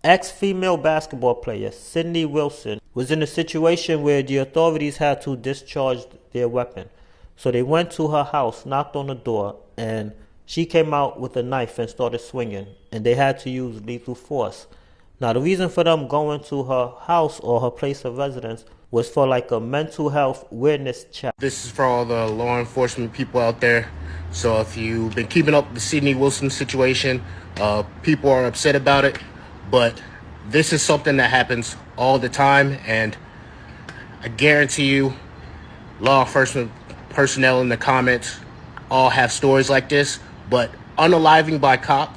Ex-female basketball player Sidney Wilson was in a situation where the authorities had to discharge their weapon. So they went to her house, knocked on the door, and she came out with a knife and started swinging, and they had to use lethal force. Now, the reason for them going to her house or her place of residence was for like a mental health awareness check. This is for all the law enforcement people out there. So if you've been keeping up with the Sidney Wilson situation, people are upset about it, but this is something that happens all the time, and I guarantee you, law enforcement personnel in the comments all have stories like this, but unaliving by cop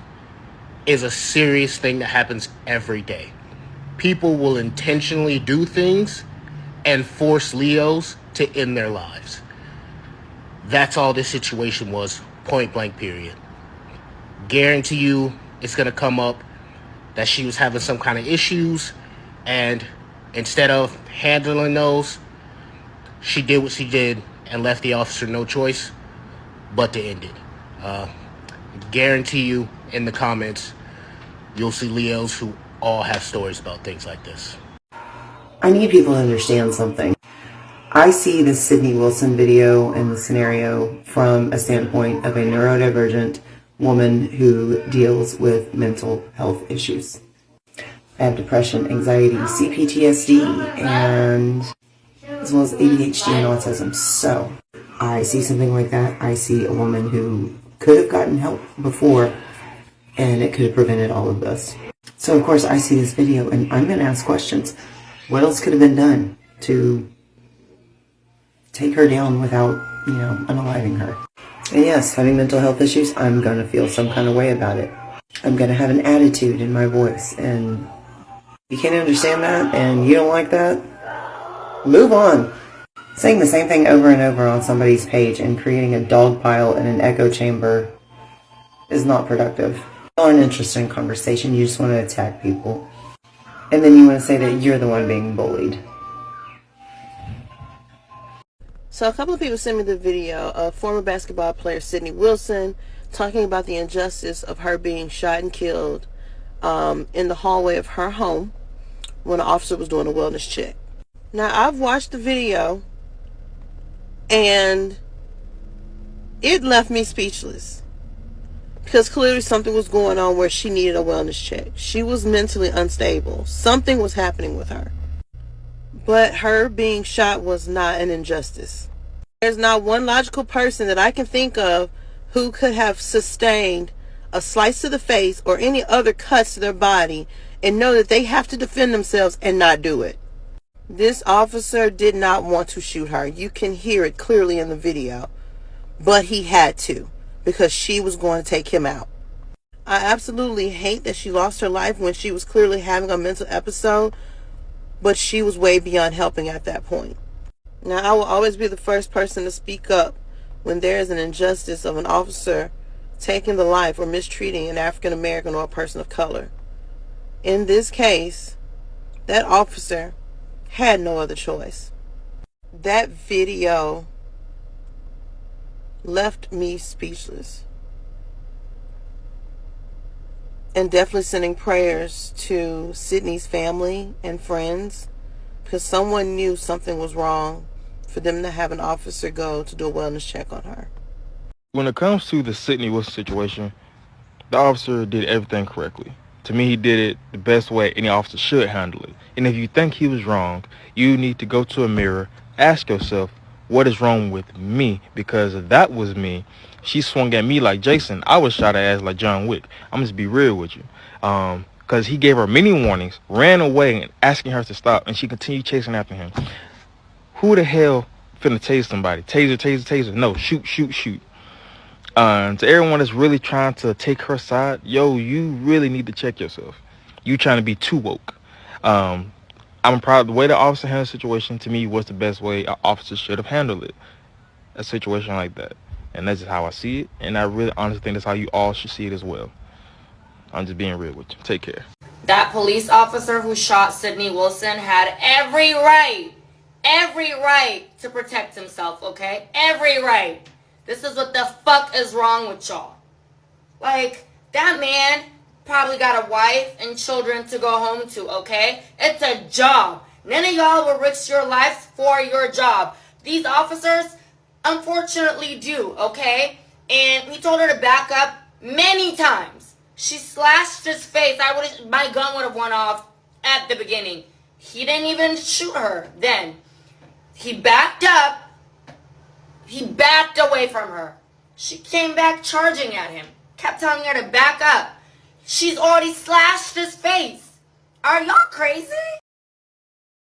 is a serious thing that happens every day. People will intentionally do things and force Leos to end their lives. That's all this situation was, point blank period. Guarantee you it's going to come up that she was having some kind of issues, and instead of handling those, she did what she did and left the officer no choice but to end it. Guarantee you in the comments you'll see Leos who all have stories about things like this. I need people to understand something. I see the Sidney Wilson video and the scenario from a standpoint of a neurodivergent woman who deals with mental health issues. I have depression, anxiety, CPTSD, and as well as ADHD and autism. So I see something like that. I see a woman who could have gotten help before, and it could have prevented all of this. So of course I see this video and I'm going to ask questions. What else could have been done to take her down without, unaliving her? And yes, having mental health issues, I'm going to feel some kind of way about it. I'm going to have an attitude in my voice, and if you can't understand that and you don't like that, move on. Saying the same thing over and over on somebody's page and creating a dog pile and an echo chamber is not productive. Not an interesting conversation. You just want to attack people. And then you want to say that you're the one being bullied. So a couple of people sent me the video of former basketball player Sidney Wilson talking about the injustice of her being shot and killed in the hallway of her home when an officer was doing a wellness check. Now, I've watched the video and it left me speechless, because clearly something was going on where she needed a wellness check. She was mentally unstable. Something was happening with her. But her being shot was not an injustice. There's not one logical person that I can think of who could have sustained a slice to the face or any other cuts to their body and know that they have to defend themselves and not do it. This officer did not want to shoot her. You can hear it clearly in the video. But he had to, because she was going to take him out. I absolutely hate that she lost her life when she was clearly having a mental episode, but she was way beyond helping at that point. Now, I will always be the first person to speak up when there is an injustice of an officer taking the life or mistreating an African American or a person of color. In this case, that officer had no other choice. That video left me speechless. And definitely sending prayers to Sidney's family and friends, because someone knew something was wrong for them to have an officer go to do a wellness check on her. When it comes to the Sidney Wilson situation, the officer did everything correctly. To me, he did it the best way any officer should handle it. And if you think he was wrong, you need to go to a mirror, ask yourself, what is wrong with me? Because if that was me, she swung at me like Jason, I was shot at ass like John Wick. I'm just be real with you. Because he gave her many warnings, ran away and asking her to stop, and she continued chasing after him. Who the hell finna tase somebody? Taser, taser, taser. No, shoot, shoot, shoot. To everyone that's really trying to take her side, yo, you really need to check yourself. You trying to be too woke. I'm proud of the way the officer handled the situation. To me, was the best way an officer should have handled it. A situation like that. And that's just how I see it. And I really honestly think that's how you all should see it as well. I'm just being real with you. Take care. That police officer who shot Sidney Wilson had every right to protect himself, okay? Every right. This is what the fuck is wrong with y'all. Like, that man probably got a wife and children to go home to, okay? It's a job. None of y'all will risk your lives for your job. These officers, unfortunately, do, okay? And he told her to back up many times. She slashed his face. My gun would have went off at the beginning. He didn't even shoot her then. He backed up. He backed away from her. She came back charging at him. Kept telling her to back up. She's already slashed his face. Are y'all crazy?